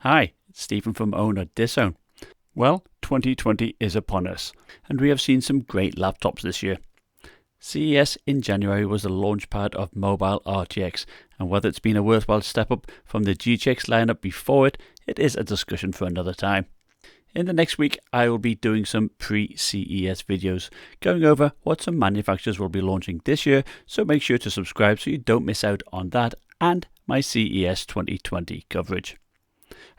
Hi, it's Stephen from OWNorDisown. Well, 2020 is upon us, and we have seen some great laptops this year. CES in January was the launchpad of mobile RTX, and whether it's been a worthwhile step up from the GTX lineup before it is a discussion for another time. In the next week, I will be doing some pre-CES videos, going over what some manufacturers will be launching this year, so make sure to subscribe so you don't miss out on that and my CES 2020 coverage.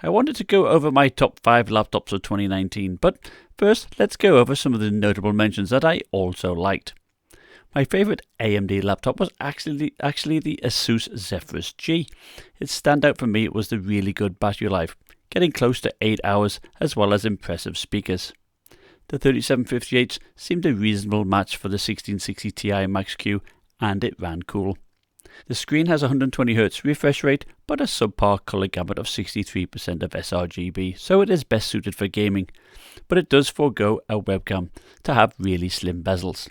I wanted to go over my top 5 laptops of 2019, but first let's go over some of the notable mentions that I also liked. My favourite AMD laptop was actually the Asus Zephyrus G. Its standout for me was the really good battery life, getting close to 8 hours, as well as impressive speakers. The 3758 seemed a reasonable match for the 1660 Ti Max-Q, and it ran cool. The screen has 120Hz refresh rate, but a subpar colour gamut of 63% of sRGB, so it is best suited for gaming, but it does forego a webcam to have really slim bezels.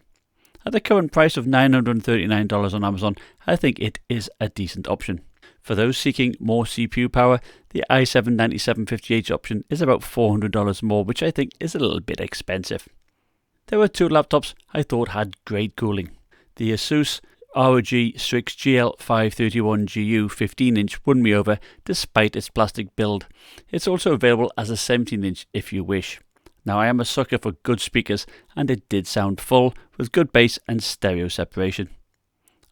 At the current price of $939 on Amazon, I think it is a decent option. For those seeking more CPU power, the i7-9750H option is about $400 more, which I think is a little bit expensive. There were two laptops I thought had great cooling. The Asus ROG Strix GL531GU 15-inch won me over despite its plastic build. It's also available as a 17-inch if you wish. Now I am a sucker for good speakers, and it did sound full with good bass and stereo separation.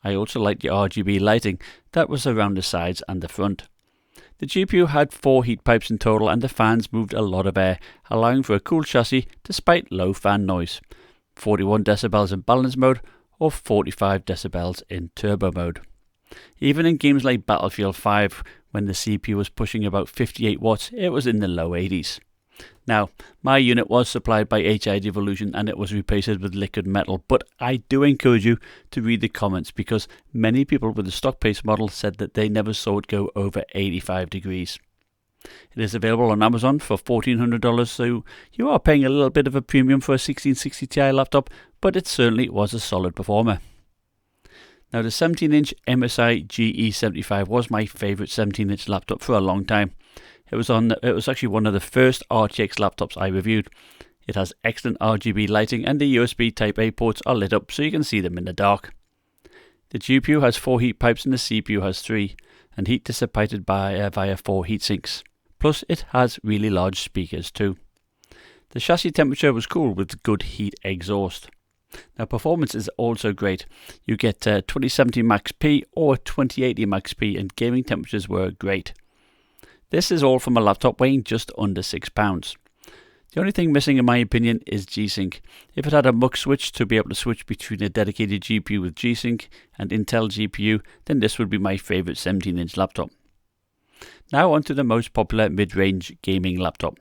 I also liked the RGB lighting that was around the sides and the front. The GPU had 4 heat pipes in total, and the fans moved a lot of air, allowing for a cool chassis despite low fan noise. 41 decibels in balance mode or 45 decibels in turbo mode. Even in games like Battlefield 5, when the CPU was pushing about 58 watts, it was in the low 80s. Now, my unit was supplied by HI Devolution and it was replaced with liquid metal, but I do encourage you to read the comments because many people with the stock base model said that they never saw it go over 85 degrees. It is available on Amazon for $1,400, so you are paying a little bit of a premium for a 1660 Ti laptop, but it certainly was a solid performer. Now the 17-inch MSI GE75 was my favourite 17-inch laptop for a long time. It was actually one of the first RTX laptops I reviewed. It has excellent RGB lighting and the USB Type-A ports are lit up so you can see them in the dark. The GPU has 4 heat pipes and the CPU has 3, and heat dissipated via 4 heat sinks. Plus it has really large speakers too. The chassis temperature was cool with good heat exhaust. Now performance is also great. You get 2070 Max P or 2080 Max P, and gaming temperatures were great. This is all from a laptop weighing just under £6. The only thing missing in my opinion is G-Sync. If it had a mux switch to be able to switch between a dedicated GPU with G-Sync and Intel GPU, then this would be my favourite 17-inch laptop. Now on to the most popular mid-range gaming laptop.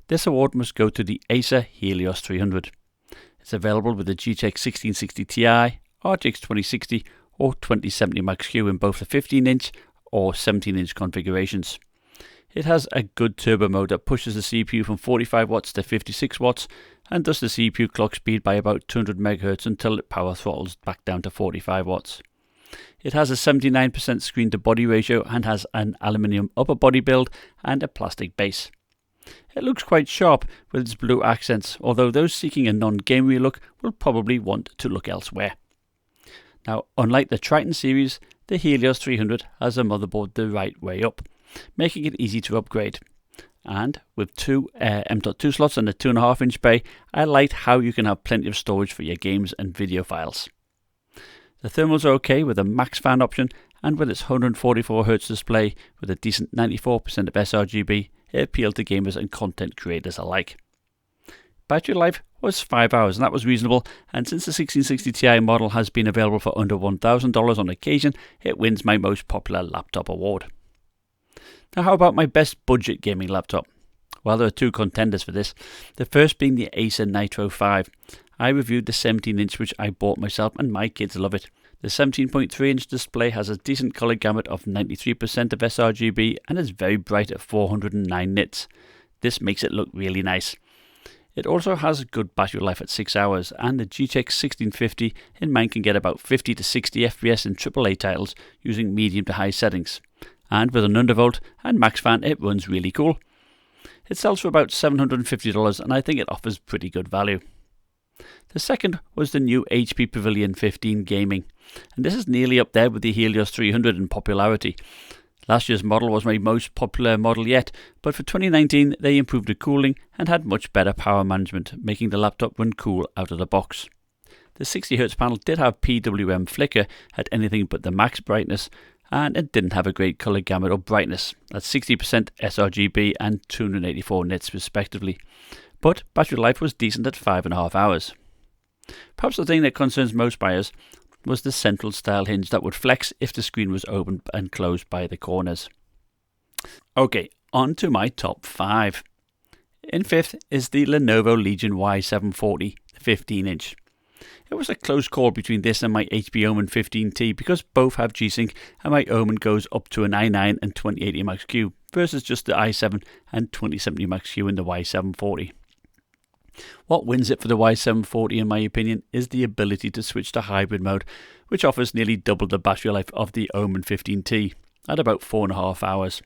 This award must go to the Acer Helios 300. It's available with the GTX 1660 Ti, RTX 2060 or 2070 Max-Q in both the 15-inch or 17-inch configurations. It has a good turbo mode that pushes the CPU from 45 watts to 56 watts and does the CPU clock speed by about 200 MHz until it power throttles back down to 45 watts. It has a 79% screen to body ratio and has an aluminium upper body build and a plastic base. It looks quite sharp with its blue accents, although those seeking a non-gamery look will probably want to look elsewhere. Now, unlike the Triton series, the Helios 300 has a motherboard the right way up, making it easy to upgrade. And with 2 M.2 slots and a 2.5-inch bay, I liked how you can have plenty of storage for your games and video files. The thermals are okay with a max fan option, and with its 144Hz display with a decent 94% of sRGB, it appealed to gamers and content creators alike. Battery life was 5 hours, and that was reasonable, and since the 1660 Ti model has been available for under $1,000 on occasion, it wins my most popular laptop award. Now how about my best budget gaming laptop? Well, there are two contenders for this, the first being the Acer Nitro 5. I reviewed the 17-inch which I bought myself and my kids love it. The 17.3-inch display has a decent colour gamut of 93% of sRGB and is very bright at 409 nits. This makes it look really nice. It also has a good battery life at 6 hours, and the GTX 1650 in mine can get about 50 to 60 FPS in AAA titles using medium to high settings. And with an undervolt and max fan, it runs really cool. It sells for about $750 and I think it offers pretty good value. The second was the new HP Pavilion 15 Gaming, and this is nearly up there with the Helios 300 in popularity. Last year's model was my most popular model yet, but for 2019 they improved the cooling and had much better power management, making the laptop run cool out of the box. The 60Hz panel did have PWM flicker at anything but the max brightness, and it didn't have a great colour gamut or brightness at 60% sRGB and 284 nits respectively, but battery life was decent at 5.5 hours. Perhaps the thing that concerns most buyers was the central style hinge that would flex if the screen was opened and closed by the corners. Okay, on to my top 5. In 5th is the Lenovo Legion Y740, the 15-inch. It was a close call between this and my HP Omen 15T because both have G-Sync and my Omen goes up to an i9 and 2080 Max-Q versus just the i7 and 2070 Max-Q in the Y740. What wins it for the Y740 in my opinion is the ability to switch to hybrid mode, which offers nearly double the battery life of the Omen 15T at about 4.5 hours.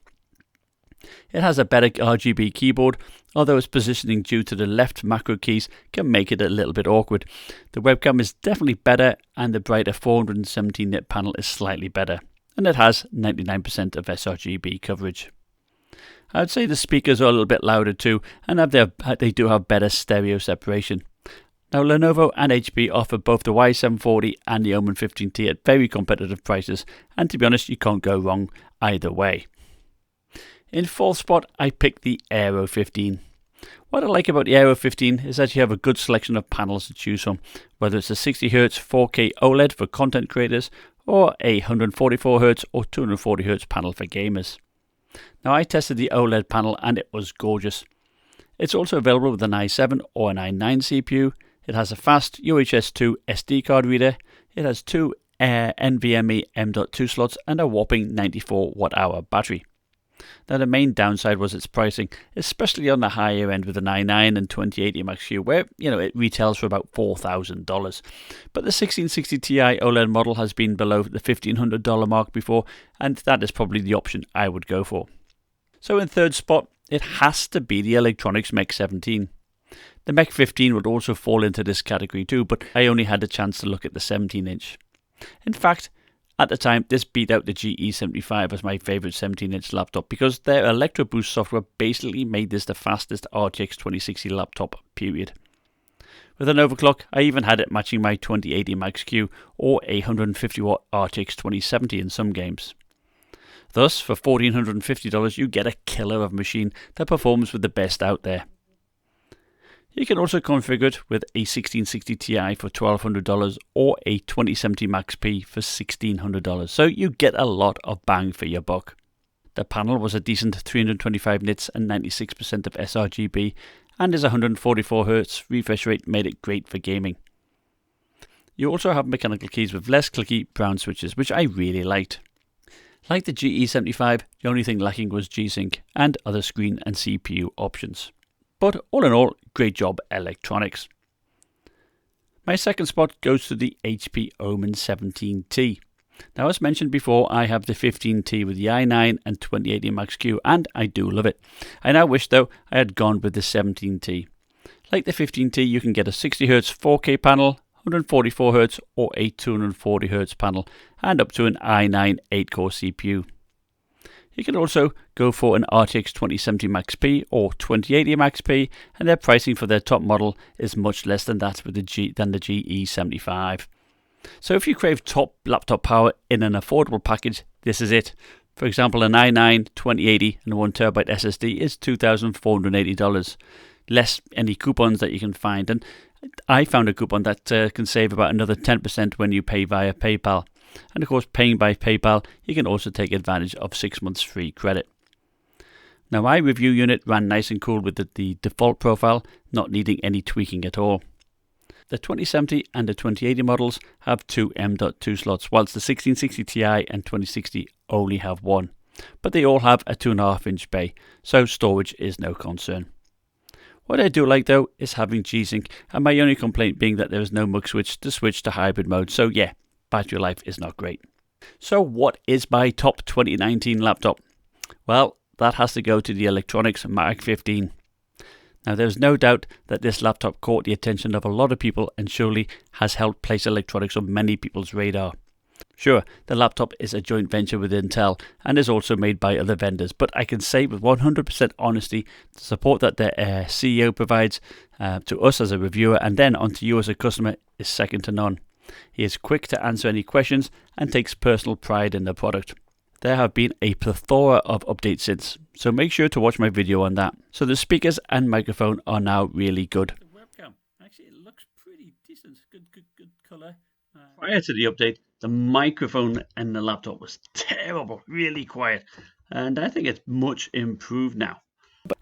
It has a better RGB keyboard, although its positioning due to the left macro keys can make it a little bit awkward. The webcam is definitely better and the brighter 470 nit panel is slightly better, and it has 99% of sRGB coverage. I would say the speakers are a little bit louder too, and they do have better stereo separation. Now Lenovo and HP offer both the Y740 and the Omen 15T at very competitive prices, and to be honest you can't go wrong either way. In 4th spot I picked the Aero 15. What I like about the Aero 15 is that you have a good selection of panels to choose from, whether it's a 60Hz 4K OLED for content creators or a 144Hz or 240Hz panel for gamers. Now I tested the OLED panel and it was gorgeous. It's also available with an i7 or an i9 CPU. It has a fast UHS 2 SD card reader. It has 2 NVMe M.2 slots and a whopping 94 Wh battery. Now the main downside was its pricing, especially on the higher end with an i9 and 2080 Max-Q where it retails for about $4,000. But the 1660 Ti OLED model has been below the $1,500 mark before, and that is probably the option I would go for. So in 3rd spot it has to be the Eluktronics Mech 17. The Mech 15 would also fall into this category too, but I only had a chance to look at the 17-inch. In fact, at the time, this beat out the GE75 as my favourite 17-inch laptop because their Electro Boost software basically made this the fastest RTX 2060 laptop, period. With an overclock, I even had it matching my 2080 Max-Q or a 150W RTX 2070 in some games. Thus, for $1,450 you get a killer of a machine that performs with the best out there. You can also configure it with a 1660 Ti for $1,200 or a 2070 Max-P for $1,600, so you get a lot of bang for your buck. The panel was a decent 325 nits and 96% of sRGB, and his 144Hz refresh rate made it great for gaming. You also have mechanical keys with less clicky brown switches, which I really liked. Like the GE75, the only thing lacking was G-Sync and other screen and CPU options. But all in all, great job Elukronics. My 2nd spot goes to the HP Omen 17T. Now as mentioned before, I have the 15T with the i9 and 2080 Max-Q and I do love it. I now wish though I had gone with the 17T. Like the 15T you can get a 60Hz 4K panel, 144Hz or a 240Hz panel and up to an i9 8-core CPU. You can also go for an RTX 2070 Max-P or 2080 Max-P, and their pricing for their top model is much less than that with the GE75. So if you crave top laptop power in an affordable package, this is it. For example, an i9 2080 and a 1TB SSD is $2,480, less any coupons that you can find. And I found a coupon that can save about another 10% when you pay via PayPal. And of course, paying by PayPal, you can also take advantage of 6 months free credit. Now my review unit ran nice and cool with the default profile, not needing any tweaking at all. The 2070 and the 2080 models have 2 M.2 slots, whilst the 1660 Ti and 2060 only have 1. But they all have a 2.5-inch bay, so storage is no concern. What I do like though is having G-Sync, and my only complaint being that there is no mux switch to hybrid mode, so yeah, battery life is not great. So what is my top 2019 laptop? Well, that has to go to the Elukronics MAG 15. Now there's no doubt that this laptop caught the attention of a lot of people and surely has helped place electronics on many people's radar. Sure, the laptop is a joint venture with Intel and is also made by other vendors, but I can say with 100% honesty the support that their CEO provides to us as a reviewer and then onto you as a customer is second to none. He is quick to answer any questions and takes personal pride in the product. There have been a plethora of updates since, so make sure to watch my video on that. So the speakers and microphone are now really good. The webcam, actually it looks pretty decent, good colour. Prior to the update, the microphone in the laptop was terrible, really quiet, and I think it's much improved now.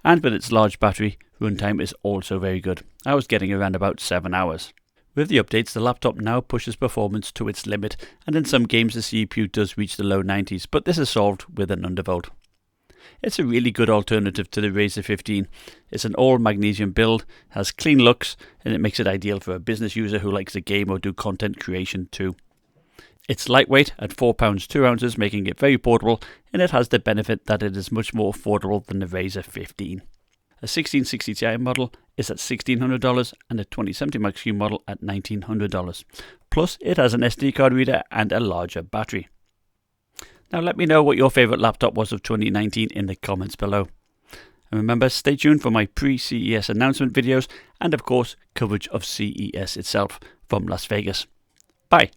And with its large battery, runtime is also very good. I was getting around about 7 hours. With the updates, the laptop now pushes performance to its limit, and in some games the CPU does reach the low 90s, but this is solved with an undervolt. It's a really good alternative to the Razer 15. It's an all magnesium build, has clean looks, and it makes it ideal for a business user who likes to game or do content creation too. It's lightweight at 4 pounds 2 ounces, making it very portable, and it has the benefit that it is much more affordable than the Razer 15. A 1660 Ti model is at $1,600 and a 2070 Max-Q model at $1,900. Plus, it has an SD card reader and a larger battery. Now let me know what your favourite laptop was of 2019 in the comments below. And remember, stay tuned for my pre-CES announcement videos and of course coverage of CES itself from Las Vegas. Bye!